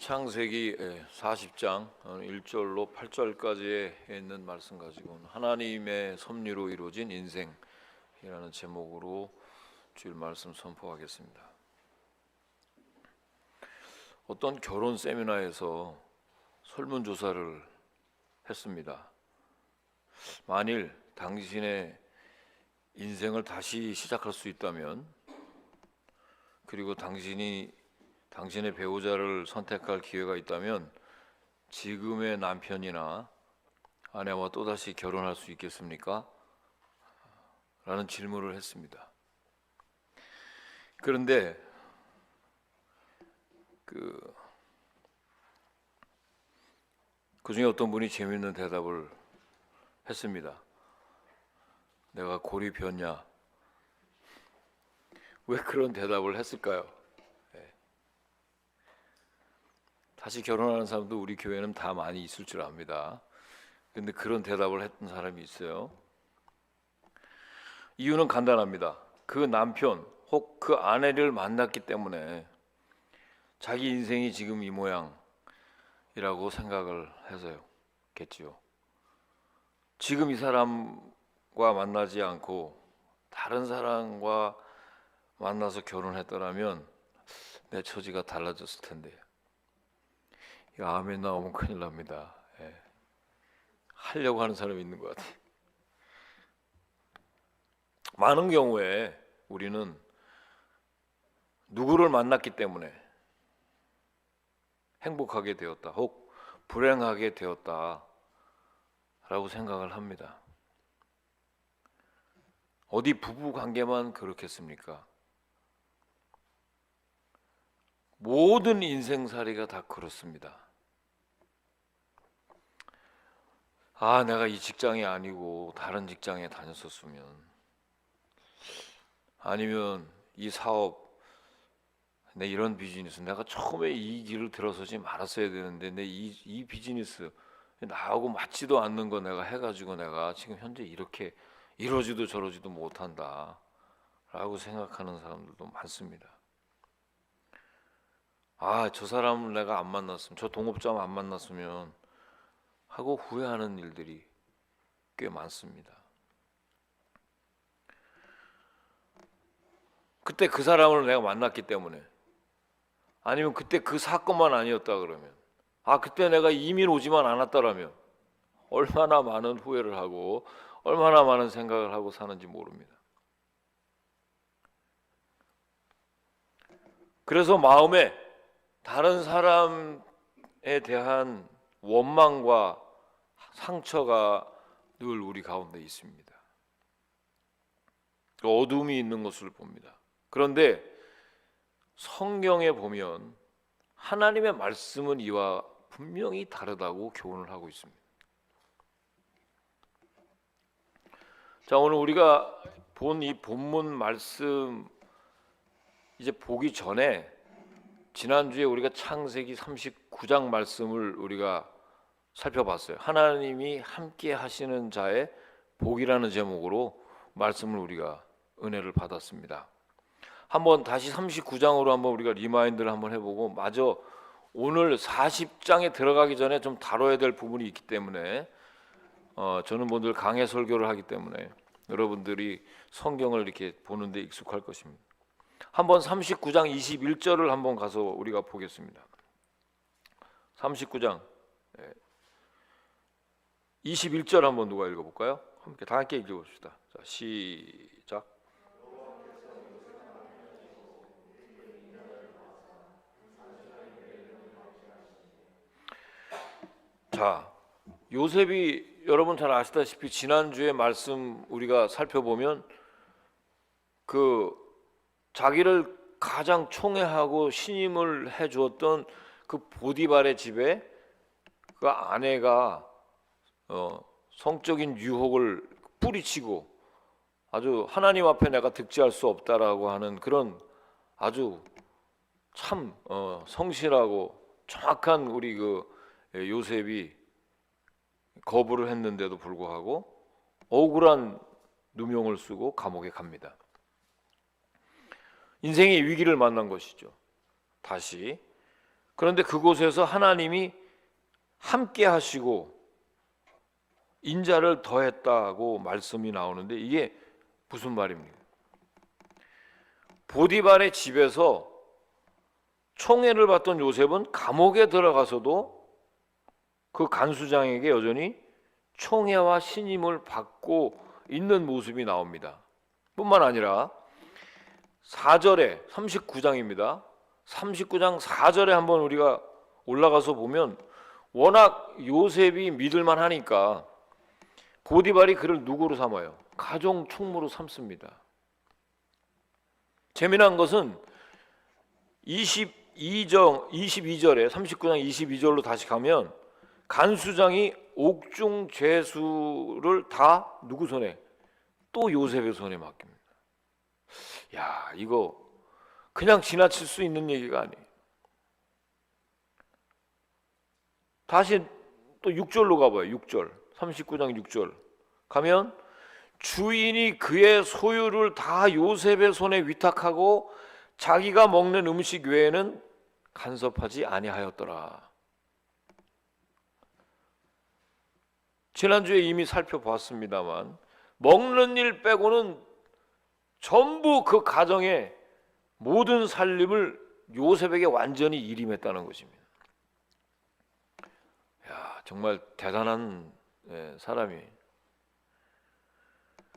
창세기 40장 1절로 8절까지에 있는 말씀 가지고 하나님의 섭리로 이루어진 인생이라는 제목으로 주일 말씀 선포하겠습니다. 어떤 결혼 세미나에서 설문조사를 했습니다. 만일 당신의 인생을 다시 시작할 수 있다면, 그리고 당신의 배우자를 선택할 기회가 있다면 지금의 남편이나 아내와 또다시 결혼할 수 있겠습니까? 라는 질문을 했습니다. 그런데 그 중에 어떤 분이 재미있는 대답을 했습니다. 내가 골이 변냐? 왜 그런 대답을 했을까요? 다시 결혼하는 사람도 우리 교회는 다 많이 있을 줄 압니다. 그런데 그런 대답을 했던 사람이 있어요. 이유는 간단합니다. 그 남편 혹 그 아내를 만났기 때문에 자기 인생이 지금 이 모양이라고 생각을 해서겠지요. 지금 이 사람과 만나지 않고 다른 사람과 만나서 결혼했더라면 내 처지가 달라졌을 텐데. 아멘 나오면 큰일 납니다. 하려고 하는 사람이 있는 것 같아요. 많은 경우에 우리는 누구를 만났기 때문에 행복하게 되었다, 혹 불행하게 되었다 라고 생각을 합니다. 어디 부부 관계만 그렇겠습니까? 모든 인생살이가 다 그렇습니다. 내가 이 직장이 아니고 다른 직장에 다녔었으면, 아니면 이 사업, 내 이런 비즈니스, 내가 처음에 이 길을 들어서지 말았어야 되는데 내 이 비즈니스 나하고 맞지도 않는 거 내가 해가지고 내가 지금 현재 이렇게 이러지도 저러지도 못한다 라고 생각하는 사람들도 많습니다. 저 사람을 내가 안 만났으면, 저 동업자만 안 만났으면 하고 후회하는 일들이 꽤 많습니다. 그때 그 사람을 내가 만났기 때문에, 아니면 그때 그 사건만 아니었다 그러면, 그때 내가 이민 오지만 않았더라면 얼마나 많은 후회를 하고 얼마나 많은 생각을 하고 사는지 모릅니다. 그래서 마음에 다른 사람에 대한 원망과 상처가 늘 우리 가운데 있습니다. 어둠이 있는 것을 봅니다. 그런데 성경에 보면 하나님의 말씀은 이와 분명히 다르다고 교훈을 하고 있습니다. 자, 오늘 우리가 본 이 본문 말씀 이제 보기 전에 지난주에 우리가 창세기 39장 말씀을 우리가 살펴봤어요. 하나님이 함께 하시는 자의 복이라는 제목으로 말씀을 우리가 은혜를 받았습니다. 한번 다시 39장으로 한번 우리가 리마인드를 한번 해보고, 마저 오늘 40장에 들어가기 전에 좀 다뤄야 될 부분이 있기 때문에 저는 늘 강해 설교를 하기 때문에 여러분들이 성경을 이렇게 보는데 익숙할 것입니다. 한번 39장 21절을 한번 가서 우리가 보겠습니다. 39장 21절 한번 누가 읽어볼까요? 다 함께 읽어봅시다. 자, 시작. 자, 요셉이 여러분 잘 아시다시피 지난주에 말씀 우리가 살펴보면 자기를 가장 총애하고 신임을 해주었던 그 보디발의 집에 그 아내가 성적인 유혹을 뿌리치고 아주 하나님 앞에 내가 득지할 수 없다라고 하는 그런 아주 참 성실하고 정확한 우리 요셉이 거부를 했는데도 불구하고 억울한 누명을 쓰고 감옥에 갑니다. 인생의 위기를 만난 것이죠. 다시 그런데 그곳에서 하나님이 함께 하시고 인자를 더했다고 말씀이 나오는데 이게 무슨 말입니까? 보디발의 집에서 총애를 받던 요셉은 감옥에 들어가서도 그 간수장에게 여전히 총애와 신임을 받고 있는 모습이 나옵니다. 뿐만 아니라 4절에 39장입니다. 39장 4절에 한번 우리가 올라가서 보면 워낙 요셉이 믿을만 하니까 보디발이 그를 누구로 삼아요? 가정 총무로 삼습니다. 재미난 것은 22절에 39장 22절로 다시 가면 간수장이 옥중 죄수를 다 누구 손에? 또 요셉의 손에 맡깁니다. 야, 이거 그냥 지나칠 수 있는 얘기가 아니에요. 다시 또 6절로 가봐요. 6절 39장 6절 가면 주인이 그의 소유를 다 요셉의 손에 위탁하고 자기가 먹는 음식 외에는 간섭하지 아니하였더라. 지난주에 이미 살펴봤습니다만 먹는 일 빼고는 전부 그 가정의 모든 살림을 요셉에게 완전히 일임했다는 것입니다. 야, 정말 대단한 사람이.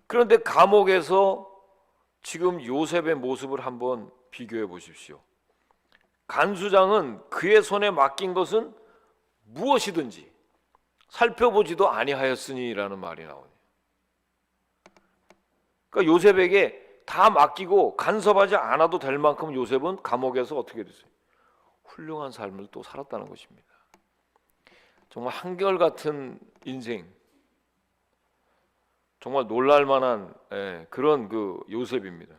그런데 감옥에서 지금 요셉의 모습을 한번 비교해 보십시오. 간수장은 그의 손에 맡긴 것은 무엇이든지 살펴보지도 아니하였으니라는 말이 나오네요. 그러니까 요셉에게 다 맡기고 간섭하지 않아도 될 만큼 요셉은 감옥에서 어떻게 됐어요? 훌륭한 삶을 또 살았다는 것입니다. 정말 한결같은 인생, 정말 놀랄만한 그런 그 요셉입니다.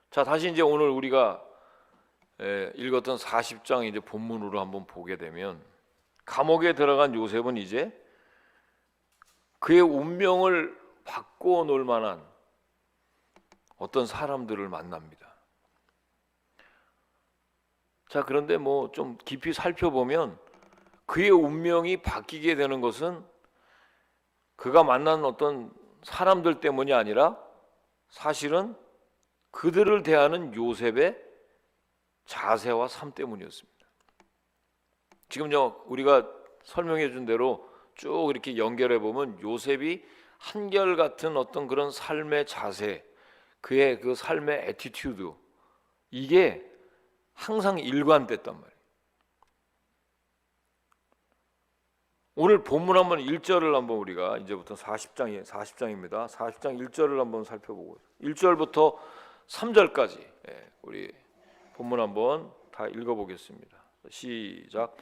자, 다시 이제 오늘 우리가 읽었던 40장 이제 본문으로 한번 보게 되면 감옥에 들어간 요셉은 이제 그의 운명을 바꿔 놓을 만한 어떤 사람들을 만납니다. 자, 그런데 뭐 좀 깊이 살펴보면 그의 운명이 바뀌게 되는 것은 그가 만난 어떤 사람들 때문이 아니라 사실은 그들을 대하는 요셉의 자세와 삶 때문이었습니다. 지금 우리가 설명해 준 대로 쭉 이렇게 연결해 보면 요셉이 한결같은 어떤 그런 삶의 자세, 그의 그 삶의 애티튜드, 이게 항상 일관됐단 말이에요. 오늘 본문 한번 1절을 한번 우리가 이제부터 40장입니다. 40장 1절을 한번 살펴보고 1절부터 3절까지 우리 본문 한번 다 읽어보겠습니다. 시작.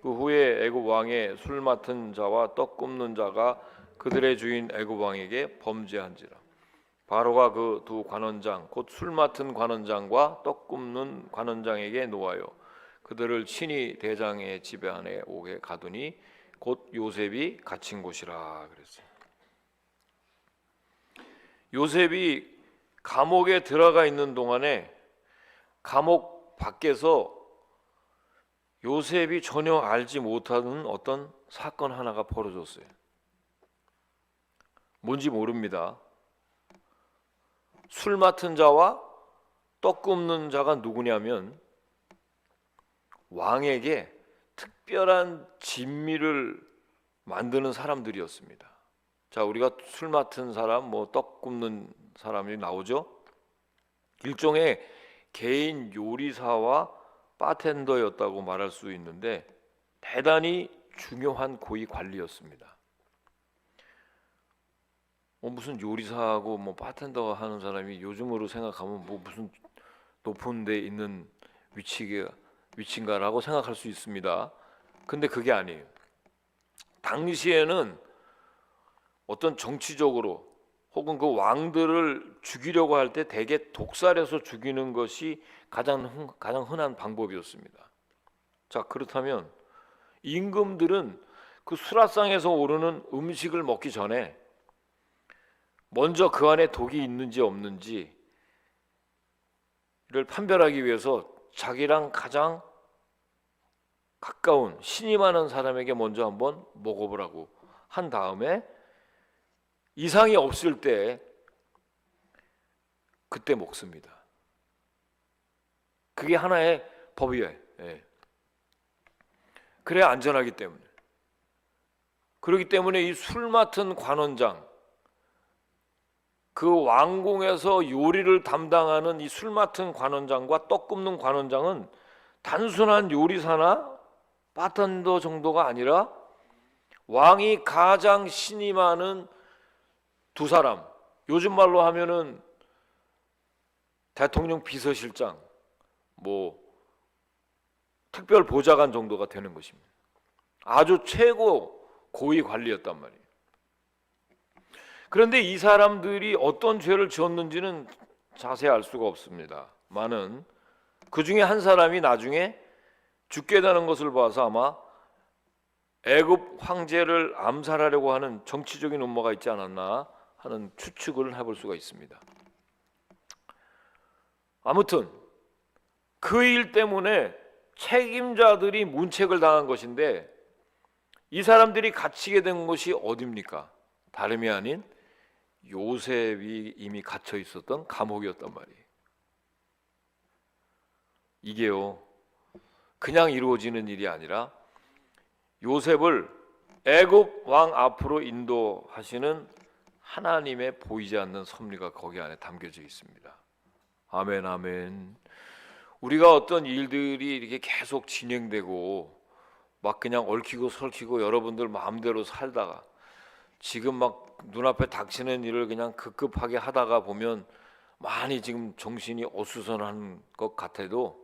그 후에 애굽 왕의 술 맡은 자와 떡 굽는 자가 그들의 주인 애굽 왕에게 범죄한지라. 바로가 그 두 관원장 곧 술 맡은 관원장과 떡 굽는 관원장에게 놓아요. 그들을 친히 대장의 집에 안에 오게 가두니 곧 요셉이 갇힌 곳이라 그랬어요. 요셉이 감옥에 들어가 있는 동안에 감옥 밖에서 요셉이 전혀 알지 못하는 어떤 사건 하나가 벌어졌어요. 뭔지 모릅니다. 술 맡은 자와 떡 굽는 자가 누구냐면 왕에게 특별한 진미를 만드는 사람들이었습니다. 자, 우리가 술 맡은 사람, 뭐 떡 굽는 사람이 나오죠. 일종의 개인 요리사와 바텐더였다고 말할 수 있는데 대단히 중요한 고위 관리였습니다. 무슨 요리사하고 뭐 바텐더 하는 사람이 요즘으로 생각하면 뭐 무슨 높은 데 있는 위치인가라고 생각할 수 있습니다. 근데 그게 아니에요. 당시에는 어떤 정치적으로 혹은 그 왕들을 죽이려고 할 때 대개 독살해서 죽이는 것이 가장 흔한 방법이었습니다. 자, 그렇다면 임금들은 그 수라상에서 오르는 음식을 먹기 전에 먼저 그 안에 독이 있는지 없는지를 판별하기 위해서 자기랑 가장 가까운 신임하는 사람에게 먼저 한번 먹어보라고 한 다음에 이상이 없을 때 그때 먹습니다. 그게 하나의 법이에요. 예. 그래야 안전하기 때문에. 그렇기 때문에 이 술 맡은 관원장, 그 왕궁에서 요리를 담당하는 이 술 맡은 관원장과 떡 굽는 관원장은 단순한 요리사나 바텐더 정도가 아니라 왕이 가장 신임하는 두 사람, 요즘 말로 하면은 대통령 비서실장, 뭐 특별 보좌관 정도가 되는 것입니다. 아주 최고 고위 관리였단 말이에요. 그런데 이 사람들이 어떤 죄를 지었는지는 자세히 알 수가 없습니다만은 그 중에 한 사람이 나중에 죽게 되는 것을 봐서 아마 애굽 황제를 암살하려고 하는 정치적인 음모가 있지 않았나 하는 추측을 해볼 수가 있습니다. 아무튼 그 일 때문에 책임자들이 문책을 당한 것인데 이 사람들이 갇히게 된 곳이 어디입니까? 다름이 아닌 요셉이 이미 갇혀 있었던 감옥이었단 말이에요. 이게요, 그냥 이루어지는 일이 아니라 요셉을 애굽 왕 앞으로 인도하시는 하나님의 보이지 않는 섭리가 거기 안에 담겨져 있습니다. 아멘, 아멘. 우리가 어떤 일들이 이렇게 계속 진행되고 막 그냥 얽히고 설키고 여러분들 마음대로 살다가 지금 막 눈앞에 닥치는 일을 그냥 급급하게 하다가 보면 많이 지금 정신이 어수선한 것 같아도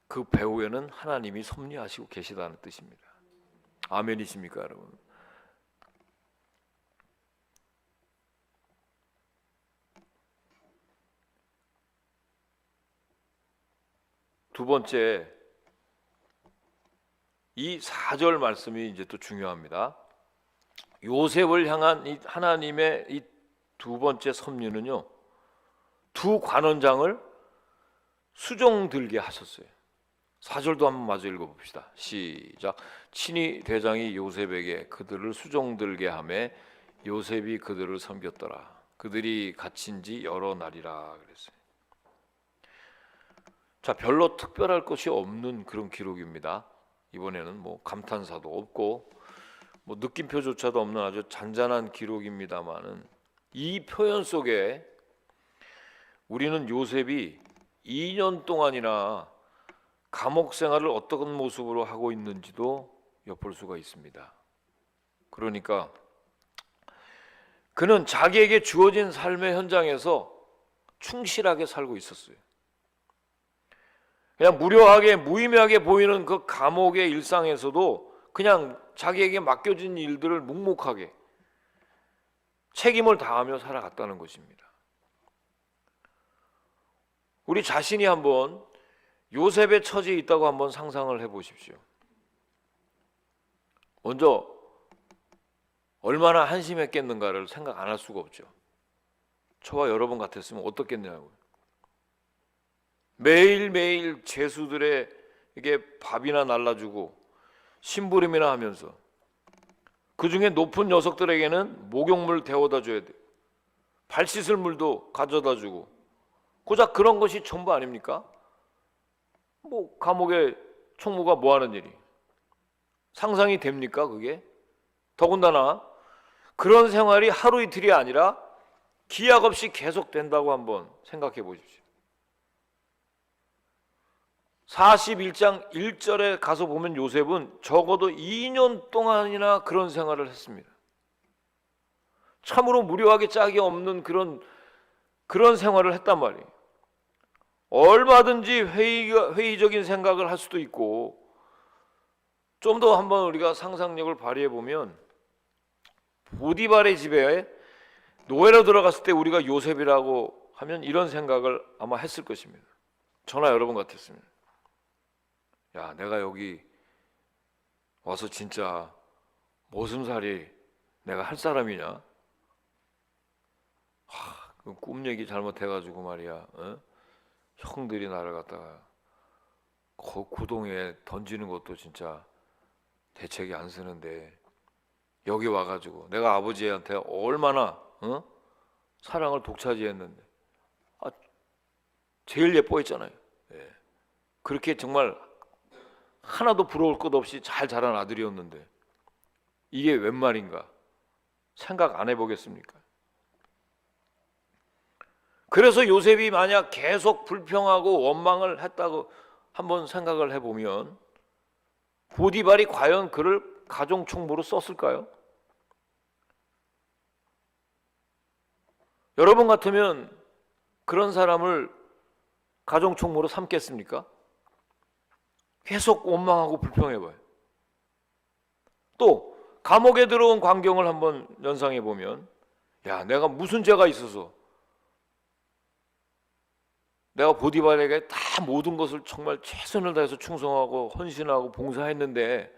그 배후에는 하나님이 섭리하시고 계시다는 뜻입니다. 아멘이십니까, 여러분? 두 번째, 이 4절 말씀이 이제 또 중요합니다. 요셉을 향한 이 하나님의 이 두 번째 섭리는요, 두 관원장을 수종 들게 하셨어요. 4절도 한번 마저 읽어봅시다. 시작. 친히 대장이 요셉에게 그들을 수종 들게 하매 요셉이 그들을 섬겼더라. 그들이 갇힌 지 여러 날이라 그랬어요. 자, 별로 특별할 것이 없는 그런 기록입니다. 이번에는 뭐 감탄사도 없고 뭐 느낌표조차도 없는 아주 잔잔한 기록입니다만은 이 표현 속에 우리는 요셉이 2년 동안이나 감옥 생활을 어떤 모습으로 하고 있는지도 엿볼 수가 있습니다. 그러니까 그는 자기에게 주어진 삶의 현장에서 충실하게 살고 있었어요. 그냥 무료하게 무의미하게 보이는 그 감옥의 일상에서도 그냥 자기에게 맡겨진 일들을 묵묵하게 책임을 다하며 살아갔다는 것입니다. 우리 자신이 한번 요셉의 처지에 있다고 한번 상상을 해보십시오. 먼저 얼마나 한심했겠는가를 생각 안 할 수가 없죠. 저와 여러분 같았으면 어떻겠냐고요. 매일매일 죄수들에게 밥이나 날라주고 심부름이나 하면서 그 중에 높은 녀석들에게는 목욕물 데워다 줘야 돼요. 발 씻을 물도 가져다 주고 고작 그런 것이 전부 아닙니까? 뭐 감옥의 총무가 뭐 하는 일이 상상이 됩니까 그게? 더군다나 그런 생활이 하루 이틀이 아니라 기약 없이 계속된다고 한번 생각해 보십시오. 41장 1절에 가서 보면 요셉은 적어도 2년 동안이나 그런 생활을 했습니다. 참으로 무료하게 짝이 없는 그런 생활을 했단 말이에요. 얼마든지 회의적인 생각을 할 수도 있고 좀 더 한번 우리가 상상력을 발휘해 보면 보디발의 집에 노예로 들어갔을 때 우리가 요셉이라고 하면 이런 생각을 아마 했을 것입니다. 저나 여러분 같았습니다. 야, 내가 여기 와서 진짜 머슴살이 내가 할 사람이냐? 꿈 얘기 잘못해가지고 말이야. 형들이 나를 갖다가 구동에 던지는 것도 진짜 대책이 안 쓰는데 여기 와가지고 내가 아버지한테 얼마나 사랑을 독차지했는데 제일 예뻐했잖아요. 예. 그렇게 정말 하나도 부러울 것 없이 잘 자란 아들이었는데 이게 웬 말인가 생각 안 해보겠습니까? 그래서 요셉이 만약 계속 불평하고 원망을 했다고 한번 생각을 해보면 보디발이 과연 그를 가정총무로 썼을까요? 여러분 같으면 그런 사람을 가정총무로 삼겠습니까? 계속 원망하고 불평해봐요. 또 감옥에 들어온 광경을 한번 연상해 보면 야, 내가 무슨 죄가 있어서 내가 보디발에게 다 모든 것을 정말 최선을 다해서 충성하고 헌신하고 봉사했는데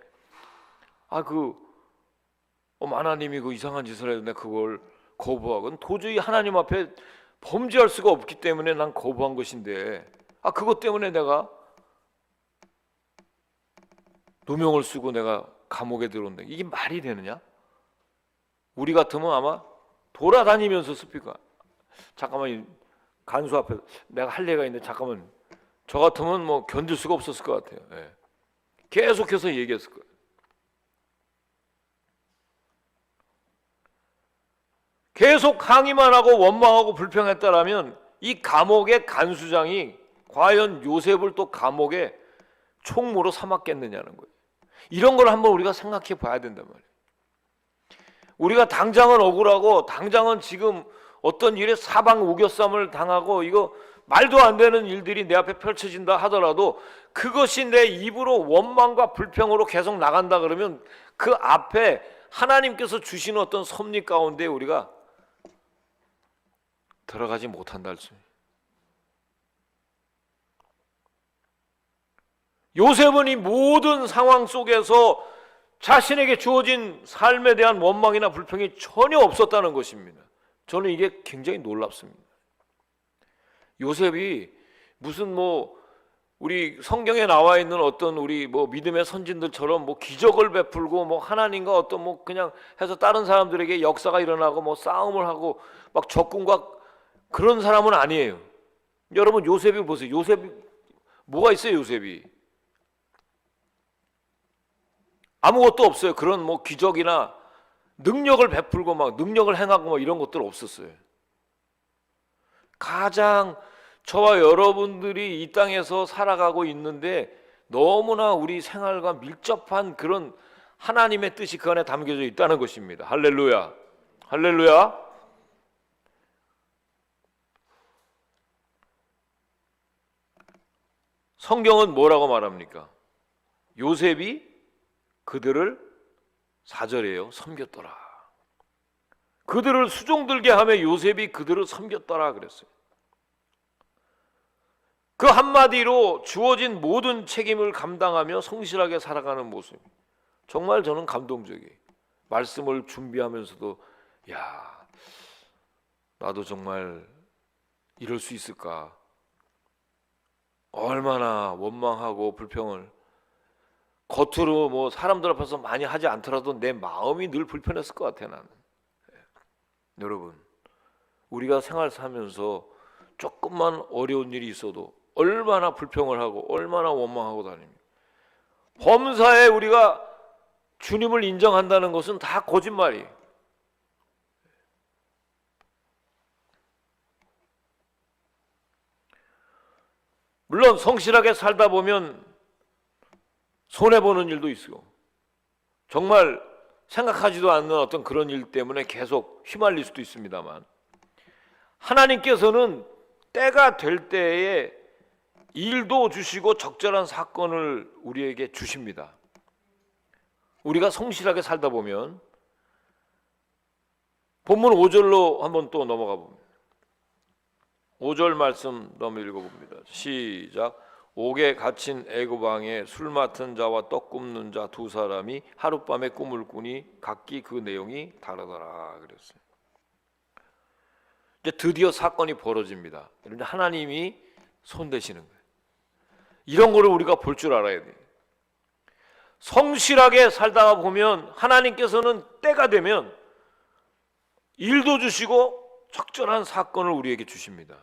하나님이 그 이상한 짓을 해도 내가 그걸 거부하고 도저히 하나님 앞에 범죄할 수가 없기 때문에 난 거부한 것인데 그것 때문에 내가 누명을 쓰고 내가 감옥에 들어온다. 이게 말이 되느냐? 우리 같으면 아마 돌아다니면서 스피커 잠깐만 간수 앞에 내가 할 얘기가 있는데 잠깐만 저 같으면 뭐 견딜 수가 없었을 것 같아요. 예. 계속해서 얘기했을 거예요. 계속 항의만 하고 원망하고 불평했다라면 이 감옥의 간수장이 과연 요셉을 또 감옥에 총무로 삼았겠느냐는 거예요. 이런 걸 한번 우리가 생각해 봐야 된단 말이에요. 우리가 당장은 억울하고 당장은 지금 어떤 일에 사방 우겨쌈을 당하고 이거 말도 안 되는 일들이 내 앞에 펼쳐진다 하더라도 그것이 내 입으로 원망과 불평으로 계속 나간다 그러면 그 앞에 하나님께서 주시는 어떤 섭리 가운데 우리가 들어가지 못한다 할 수 있어요. 요셉은 이 모든 상황 속에서 자신에게 주어진 삶에 대한 원망이나 불평이 전혀 없었다는 것입니다. 저는 이게 굉장히 놀랍습니다. 요셉이 무슨 우리 성경에 나와 있는 어떤 우리 믿음의 선진들처럼 기적을 베풀고 하나님과 어떤 그냥 해서 다른 사람들에게 역사가 일어나고 싸움을 하고 막 적군과 그런 사람은 아니에요. 여러분 요셉이 보세요. 요셉이 뭐가 있어요? 요셉이 아무것도 없어요. 그런 기적이나 능력을 베풀고 능력을 행하고 이런 것들 없었어요. 가장 저와 여러분들이 이 땅에서 살아가고 있는데 너무나 우리 생활과 밀접한 그런 하나님의 뜻이 그 안에 담겨져 있다는 것입니다. 할렐루야. 할렐루야. 성경은 뭐라고 말합니까? 요셉이 그들을 4절이에요. 섬겼더라. 그들을 수종들게 하며 요셉이 그들을 섬겼더라 그랬어요. 그 한마디로 주어진 모든 책임을 감당하며 성실하게 살아가는 모습. 정말 저는 감동적이에요. 말씀을 준비하면서도 나도 정말 이럴 수 있을까? 얼마나 원망하고 불평을 겉으로 사람들 앞에서 많이 하지 않더라도 내 마음이 늘 불편했을 것 같아요. 나는. 여러분 우리가 생활 살면서 조금만 어려운 일이 있어도 얼마나 불평을 하고 얼마나 원망하고 다닙니까? 범사에 우리가 주님을 인정한다는 것은 다 거짓말이에요. 물론 성실하게 살다 보면 손해보는 일도 있고 정말 생각하지도 않는 어떤 그런 일 때문에 계속 휘말릴 수도 있습니다만 하나님께서는 때가 될 때에 일도 주시고 적절한 사건을 우리에게 주십니다. 우리가 성실하게 살다 보면 본문 5절로 한번 또 넘어가 봅니다. 5절 말씀 너무 읽어봅니다. 시작. 옥에 갇힌 애굽 왕의 술 맡은 자와 떡 굽는 자 두 사람이 하룻밤에 꿈을 꾸니 각기 그 내용이 다르더라 그랬어요. 이제 드디어 사건이 벌어집니다. 하나님이 손대시는 거예요. 이런 거를 우리가 볼 줄 알아야 돼요. 성실하게 살다가 보면 하나님께서는 때가 되면 일도 주시고 적절한 사건을 우리에게 주십니다.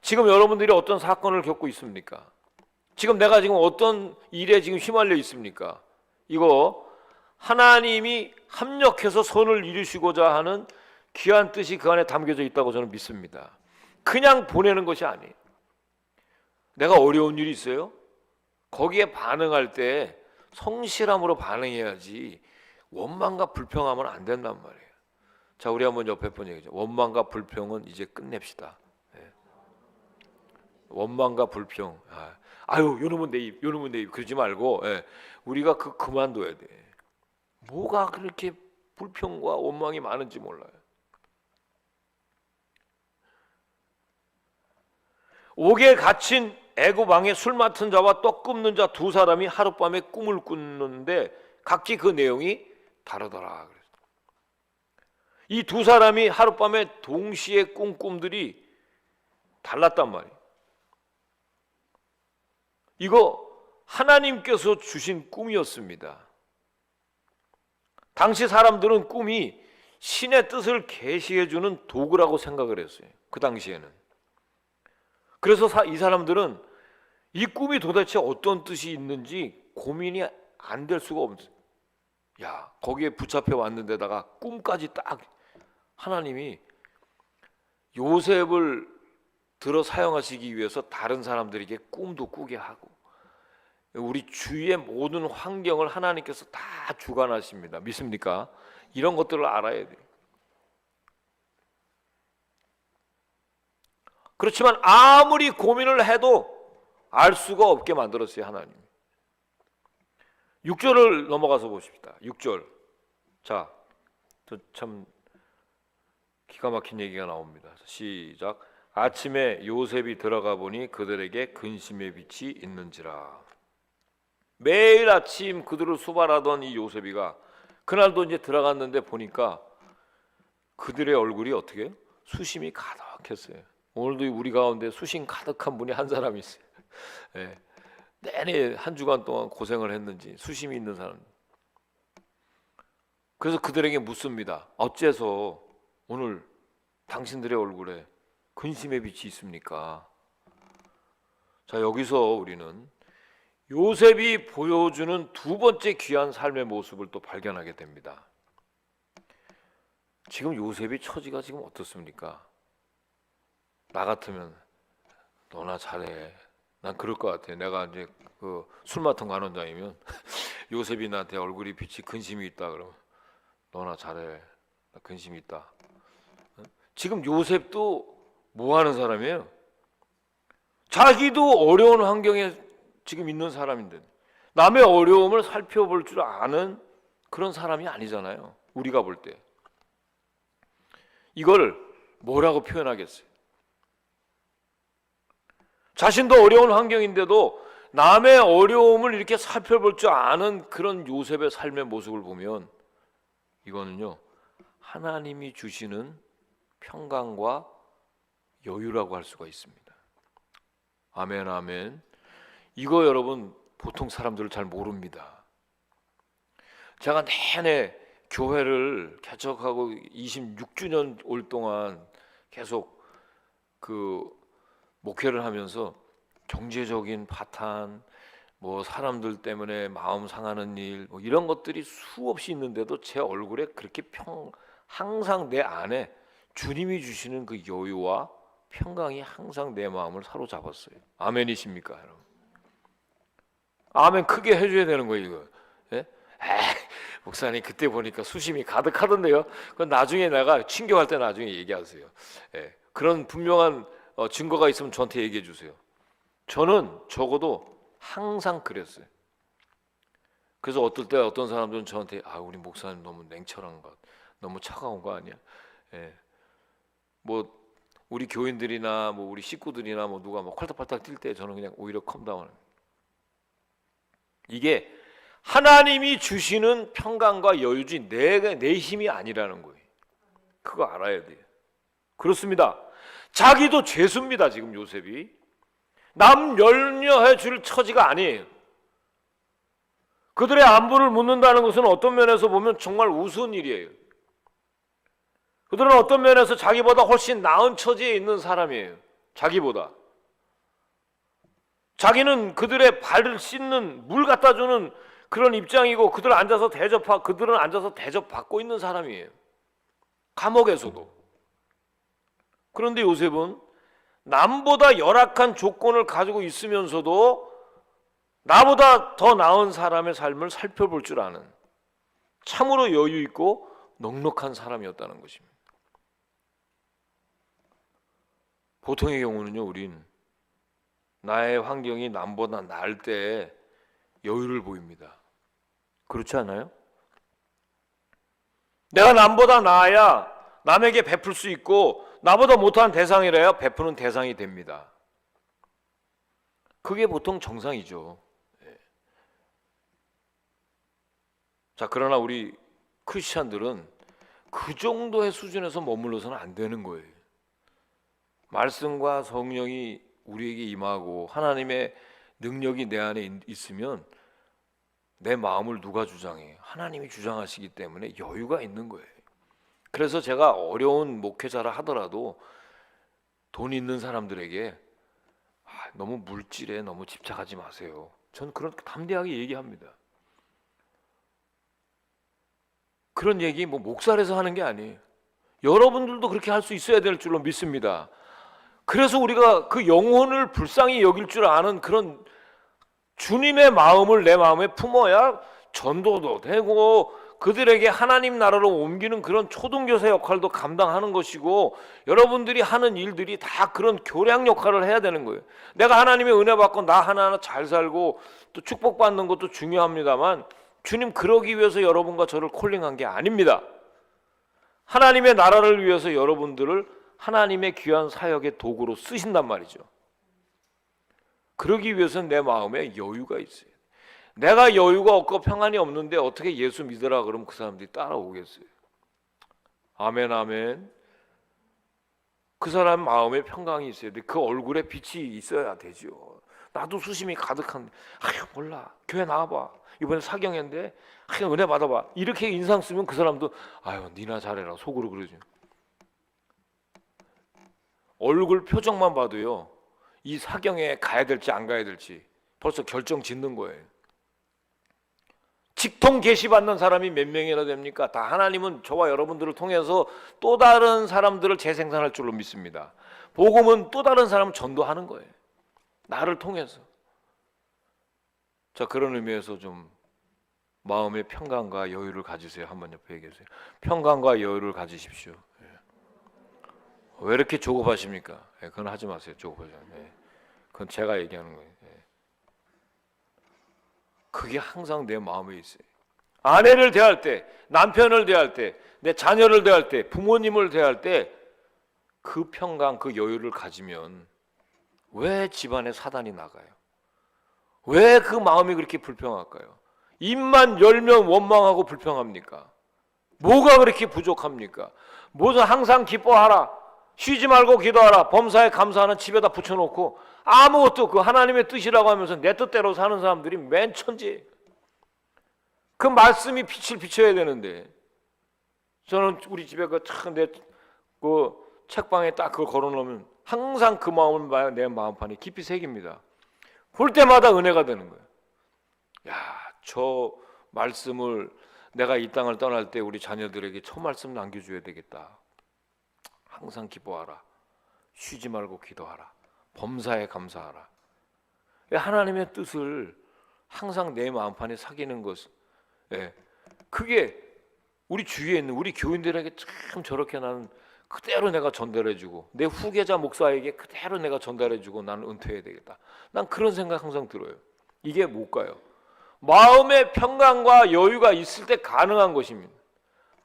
지금 여러분들이 어떤 사건을 겪고 있습니까? 지금 내가 지금 어떤 일에 지금 휘말려 있습니까? 이거 하나님이 합력해서 선을 이루시고자 하는 귀한 뜻이 그 안에 담겨져 있다고 저는 믿습니다. 그냥 보내는 것이 아니에요. 내가 어려운 일이 있어요? 거기에 반응할 때 성실함으로 반응해야지 원망과 불평하면 안 된단 말이에요. 자, 우리 한번 옆에 분 얘기죠. 원망과 불평은 이제 끝냅시다. 예. 원망과 불평. 아유, 요놈은 내 입, 요놈은 내 입. 그러지 말고, 예. 우리가 그만둬야 돼. 뭐가 그렇게 불평과 원망이 많은지 몰라요. 옥에 갇힌 애굽 왕의 술 맡은 자와 떡 굽는 자 두 사람이 하룻밤에 꿈을 꾸는데 각기 그 내용이 다르더라. 이 두 사람이 하룻밤에 동시에 꾼 꿈들이 달랐단 말이에요. 이거 하나님께서 주신 꿈이었습니다. 당시 사람들은 꿈이 신의 뜻을 계시해주는 도구라고 생각을 했어요. 그 당시에는. 그래서 이 사람들은 이 꿈이 도대체 어떤 뜻이 있는지 고민이 안 될 수가 없어요. 야, 거기에 붙잡혀 왔는데다가 꿈까지 딱 하나님이 요셉을 들어 사용하시기 위해서 다른 사람들에게 꿈도 꾸게 하고 우리 주위의 모든 환경을 하나님께서 다 주관하십니다. 믿습니까? 이런 것들을 알아야 돼요. 그렇지만 아무리 고민을 해도 알 수가 없게 만들었어요, 하나님. 6절을 넘어가서 보십시다. 6절. 자, 참 기가 막힌 얘기가 나옵니다. 시작. 아침에 요셉이 들어가 보니 그들에게 근심의 빛이 있는지라. 매일 아침 그들을 수발하던 이 요셉이가 그날도 이제 들어갔는데 보니까 그들의 얼굴이 어떻게 수심이 가득했어요. 오늘도 우리 가운데 수심 가득한 분이 한 사람이 있어요. 네. 내내 한 주간 동안 고생을 했는지 수심이 있는 사람. 그래서 그들에게 묻습니다. 어째서 오늘 당신들의 얼굴에 근심의 빛이 있습니까? 자, 여기서 우리는 요셉이 보여주는 두 번째 귀한 삶의 모습을 또 발견하게 됩니다. 지금 요셉의 처지가 지금 어떻습니까? 나 같으면 너나 잘해. 난 그럴 것 같아. 내가 이제 그 술 맡은 간원장이면 요셉이 나한테 얼굴이 빛이 근심이 있다 그러면 너나 잘해. 나 근심이 있다. 지금 요셉도 뭐 하는 사람이에요? 자기도 어려운 환경에 지금 있는 사람인데 남의 어려움을 살펴볼 줄 아는 그런 사람이 아니잖아요. 우리가 볼 때. 이걸 뭐라고 표현하겠어요? 자신도 어려운 환경인데도 남의 어려움을 이렇게 살펴볼 줄 아는 그런 요셉의 삶의 모습을 보면 이거는요, 하나님이 주시는 평강과 여유라고 할 수가 있습니다. 아멘, 아멘. 이거 여러분 보통 사람들을 잘 모릅니다. 제가 내내 교회를 개척하고 26주년 올 동안 계속 그 목회를 하면서 경제적인 파탄, 뭐 사람들 때문에 마음 상하는 일, 뭐 이런 것들이 수없이 있는데도 제 얼굴에 그렇게 항상 내 안에 주님이 주시는 그 여유와 평강이 항상 내 마음을 사로잡았어요. 아멘이십니까, 여러분? 아멘 크게 해줘야 되는 거예요, 이거. 예? 목사님 그때 보니까 수심이 가득하던데요. 그건 나중에 내가 친교할 때 나중에 얘기하세요. 예. 그런 분명한 증거가 있으면 저한테 얘기해 주세요. 저는 적어도 항상 그랬어요. 그래서 어떨 때 어떤 사람들은 저한테 우리 목사님 너무 냉철한 것, 너무 차가운 거 아니야? 예. 뭐 우리 교인들이나 뭐 우리 식구들이나 뭐 누가 뭐 콜딱팔딱 뛸 때 저는 그냥 오히려 컴다운. 이게 하나님이 주시는 평강과 여유지 내 힘이 아니라는 거예요. 그거 알아야 돼요. 그렇습니다. 자기도 죄수입니다. 지금 요셉이 남 열려해 줄 처지가 아니에요. 그들의 안부를 묻는다는 것은 어떤 면에서 보면 정말 우스운 일이에요. 그들은 어떤 면에서 자기보다 훨씬 나은 처지에 있는 사람이에요. 자기보다. 자기는 그들의 발을 씻는 물 갖다 주는 그런 입장이고 그들은 앉아서 대접받고 있는 사람이에요. 감옥에서도. 그런데 요셉은 남보다 열악한 조건을 가지고 있으면서도 나보다 더 나은 사람의 삶을 살펴볼 줄 아는 참으로 여유 있고 넉넉한 사람이었다는 것입니다. 보통의 경우는요, 우린 나의 환경이 남보다 나을 때 여유를 보입니다. 그렇지 않아요? 내가 남보다 나아야 남에게 베풀 수 있고 나보다 못한 대상이라야 베푸는 대상이 됩니다. 그게 보통 정상이죠. 자, 그러나 우리 크리스찬들은 그 정도의 수준에서 머물러서는 안 되는 거예요. 말씀과 성령이 우리에게 임하고 하나님의 능력이 내 안에 있으면 내 마음을 누가 주장해? 하나님이 주장하시기 때문에 여유가 있는 거예요. 그래서 제가 어려운 목회자라 하더라도 돈 있는 사람들에게 너무 물질에 너무 집착하지 마세요. 전 그런 담대하게 얘기합니다. 그런 얘기 목살에서 하는 게 아니에요. 여러분들도 그렇게 할 수 있어야 될 줄로 믿습니다. 그래서 우리가 그 영혼을 불쌍히 여길 줄 아는 그런 주님의 마음을 내 마음에 품어야 전도도 되고 그들에게 하나님 나라로 옮기는 그런 초등교사 역할도 감당하는 것이고 여러분들이 하는 일들이 다 그런 교량 역할을 해야 되는 거예요. 내가 하나님의 은혜 받고 나 하나하나 잘 살고 또 축복받는 것도 중요합니다만 주님 그러기 위해서 여러분과 저를 콜링한 게 아닙니다. 하나님의 나라를 위해서 여러분들을 하나님의 귀한 사역의 도구로 쓰신단 말이죠. 그러기 위해서는 내 마음에 여유가 있어요. 내가 여유가 없고 평안이 없는데 어떻게 예수 믿으라 그러면 그 사람들이 따라오겠어요? 아멘 아멘. 그 사람 마음에 평강이 있어야 돼. 그 얼굴에 빛이 있어야 되죠. 나도 수심이 가득한데 몰라 교회 나와봐 이번에 사경인데 은혜 받아봐 이렇게 인상 쓰면 그 사람도 니나 잘해라 속으로 그러죠. 얼굴 표정만 봐도요 이 사경에 가야 될지 안 가야 될지 벌써 결정 짓는 거예요. 직통 계시 받는 사람이 몇 명이나 됩니까? 다 하나님은 저와 여러분들을 통해서 또 다른 사람들을 재생산할 줄로 믿습니다. 복음은 또 다른 사람을 전도하는 거예요. 나를 통해서. 자, 그런 의미에서 좀 마음의 평강과 여유를 가지세요. 한번 옆에 얘기해주세요. 평강과 여유를 가지십시오. 왜 이렇게 조급하십니까? 그건 하지 마세요. 조급하지 않아요. 그건 제가 얘기하는 거예요. 그게 항상 내 마음에 있어요. 아내를 대할 때, 남편을 대할 때, 내 자녀를 대할 때, 부모님을 대할 때 그 평강, 그 여유를 가지면 왜 집안에 사단이 나가요? 왜 그 마음이 그렇게 불평할까요? 입만 열면 원망하고 불평합니까? 뭐가 그렇게 부족합니까? 무슨 항상 기뻐하라, 쉬지 말고 기도하라, 범사에 감사하는 집에다 붙여놓고 아무것도 그 하나님의 뜻이라고 하면서 내 뜻대로 사는 사람들이 맨 천지예요. 그 말씀이 빛을 비춰야 되는데 저는 우리 집에 내 책방에 딱 그걸 걸어놓으면 항상 그 마음을 봐야 내 마음판이 깊이 새깁니다. 볼 때마다 은혜가 되는 거예요. 저 말씀을 내가 이 땅을 떠날 때 우리 자녀들에게 저 말씀 남겨줘야 되겠다. 항상 기뻐하라, 쉬지 말고 기도하라, 범사에 감사하라. 하나님의 뜻을 항상 내 마음판에 새기는 것, 그게 우리 주위에 있는 우리 교인들에게 참 저렇게 나는 그대로 내가 전달해주고 내 후계자 목사에게 그대로 내가 전달해주고 나는 은퇴해야 되겠다. 난 그런 생각 항상 들어요. 이게 뭘까요? 마음의 평강과 여유가 있을 때 가능한 것입니다.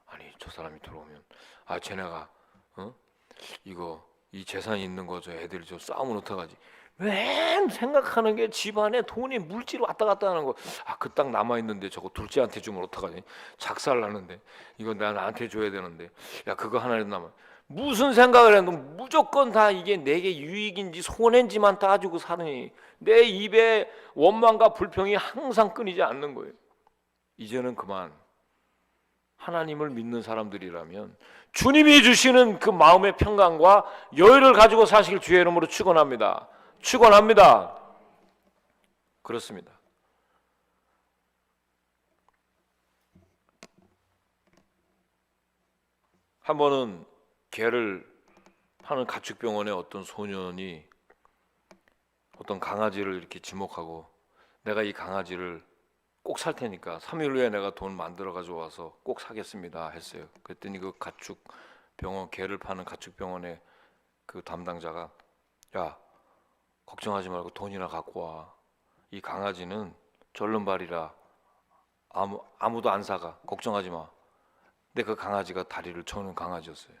아니 저 사람이 들어오면 쟤네가 이 재산이 있는 거 저 애들이 저 싸우면 어떡하지? 맨 생각하는 게 집안에 돈이 물질 왔다 갔다 하는 거. 그 땅 남아 있는데 저거 둘째한테 주면 어떡하지? 작살 나는데 이거 나한테 줘야 되는데 그거 하나라도 남아. 무슨 생각을 해도 무조건 다 이게 내게 유익인지 손해인지만 따지고 사느니 내 입에 원망과 불평이 항상 끊이지 않는 거예요. 이제는 그만. 하나님을 믿는 사람들이라면 주님이 주시는 그 마음의 평강과 여유를 가지고 사실 주의 이름으로 축원합니다. 축원합니다. 그렇습니다. 한 번은 개를 파는 가축병원에 어떤 소년이 어떤 강아지를 이렇게 지목하고 내가 이 강아지를 꼭 살 테니까 3일 후에 내가 돈 만들어 가지고 와서 꼭 사겠습니다 했어요. 그랬더니 그 가축병원, 개를 파는 가축병원의 그 담당자가 야, 걱정하지 말고 돈이나 갖고 와. 이 강아지는 절름발이라 아무도 안 사가. 걱정하지 마. 근데 그 강아지가 다리를 저는 강아지였어요.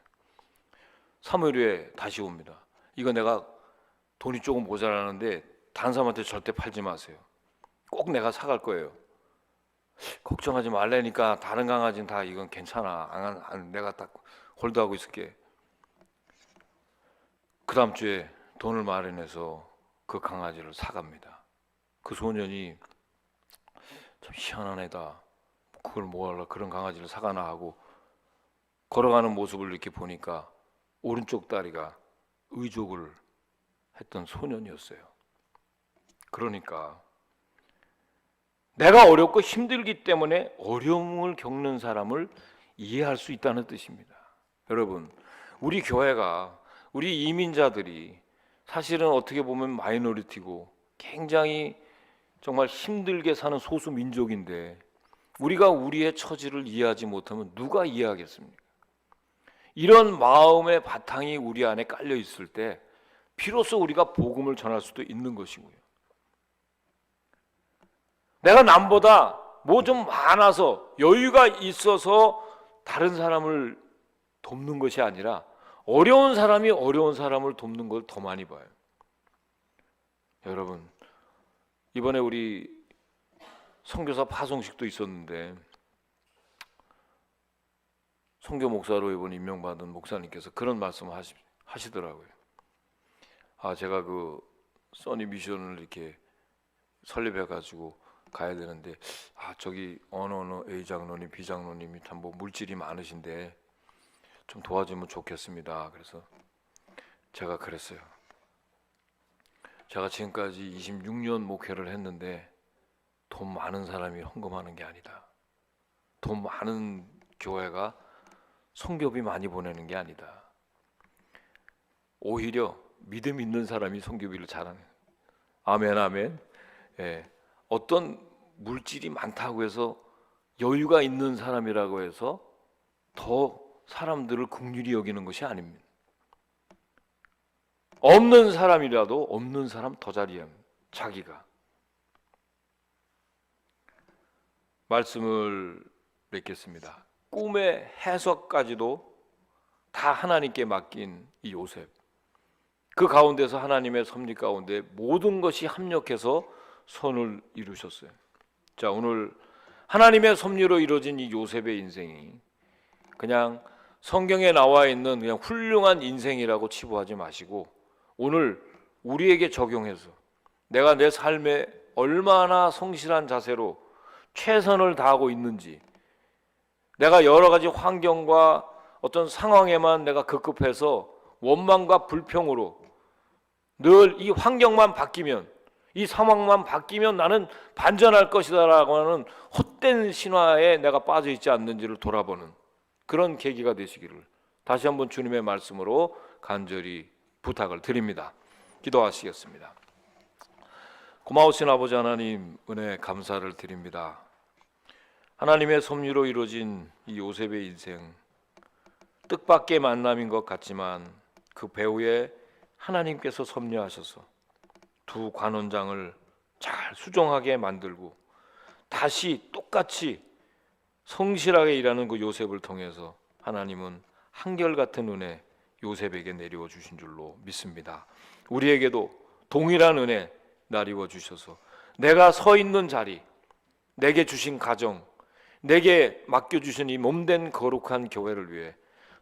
3일 후에 다시 옵니다. 이거 내가 돈이 조금 모자라는데 다른 사람한테 절대 팔지 마세요. 꼭 내가 사갈 거예요. 걱정하지 말라니까 다른 강아지는 다 이건 괜찮아. 내가 딱 홀드하고 있을게. 그 다음 주에 돈을 마련해서 그 강아지를 사갑니다. 그 소년이 참 희한한 애다. 그걸 뭐하러 그런 강아지를 사가나 하고 걸어가는 모습을 이렇게 보니까 오른쪽 다리가 의족을 했던 소년이었어요. 그러니까 내가 어렵고 힘들기 때문에 어려움을 겪는 사람을 이해할 수 있다는 뜻입니다. 여러분, 우리 교회가 우리 이민자들이 사실은 어떻게 보면 마이너리티고 굉장히 정말 힘들게 사는 소수 민족인데 우리가 우리의 처지를 이해하지 못하면 누가 이해하겠습니까? 이런 마음의 바탕이 우리 안에 깔려 있을 때 비로소 우리가 복음을 전할 수도 있는 것이고요. 내가 남보다 뭐 좀 많아서 여유가 있어서 다른 사람을 돕는 것이 아니라 어려운 사람이 어려운 사람을 돕는 걸 더 많이 봐요. 여러분, 이번에 우리 선교사 파송식도 있었는데 선교 목사로 이번 임명받은 목사님께서 그런 말씀을 하시더라고요. 제가 그 써니 미션을 이렇게 설립해가지고 가야 되는데 저기 어느 A 장로님, B 장로님이 참 뭐 물질이 많으신데 좀 도와주면 좋겠습니다. 그래서 제가 그랬어요. 제가 지금까지 26년 목회를 했는데 돈 많은 사람이 헌금하는 게 아니다. 돈 많은 교회가 선교비 많이 보내는 게 아니다. 오히려 믿음 있는 사람이 선교비를 잘하는. 아멘, 아멘. 예. 어떤 물질이 많다고 해서 여유가 있는 사람이라고 해서 더 사람들을 긍휼히 여기는 것이 아닙니다. 없는 사람이라도 없는 사람 더 잘이야. 자기가. 말씀을 맺겠습니다. 꿈의 해석까지도 다 하나님께 맡긴 이 요셉. 그 가운데서 하나님의 섭리 가운데 모든 것이 합력해서 선을 이루셨어요. 자, 오늘 하나님의 섭리로 이루어진 이 요셉의 인생이 그냥 성경에 나와 있는 그냥 훌륭한 인생이라고 치부하지 마시고 오늘 우리에게 적용해서 내가 내 삶에 얼마나 성실한 자세로 최선을 다하고 있는지, 내가 여러 가지 환경과 어떤 상황에만 내가 급급해서 원망과 불평으로 늘 이 환경만 바뀌면, 이 상황만 바뀌면 나는 반전할 것이다라고 하는 헛된 신화에 내가 빠져 있지 않는지를 돌아보는 그런 계기가 되시기를 다시 한번 주님의 말씀으로 간절히 부탁을 드립니다. 기도하시겠습니다. 고마우신 아버지 하나님, 은혜 감사를 드립니다. 하나님의 섭리로 이루어진 이 요셉의 인생, 뜻밖의 만남인 것 같지만 그 배후에 하나님께서 섭리하셔서 두 관원장을 잘 수정하게 만들고 다시 똑같이 성실하게 일하는 그 요셉을 통해서 하나님은 한결같은 은혜 요셉에게 내리워 주신 줄로 믿습니다. 우리에게도 동일한 은혜 나리워 주셔서 내가 서 있는 자리, 내게 주신 가정, 내게 맡겨주신 이 몸된 거룩한 교회를 위해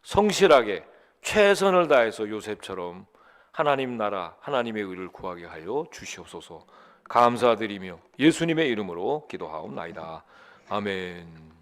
성실하게 최선을 다해서 요셉처럼 하나님 나라 하나님의 의를 구하게 하여 주시옵소서. 감사드리며 예수님의 이름으로 기도하옵나이다. 아멘.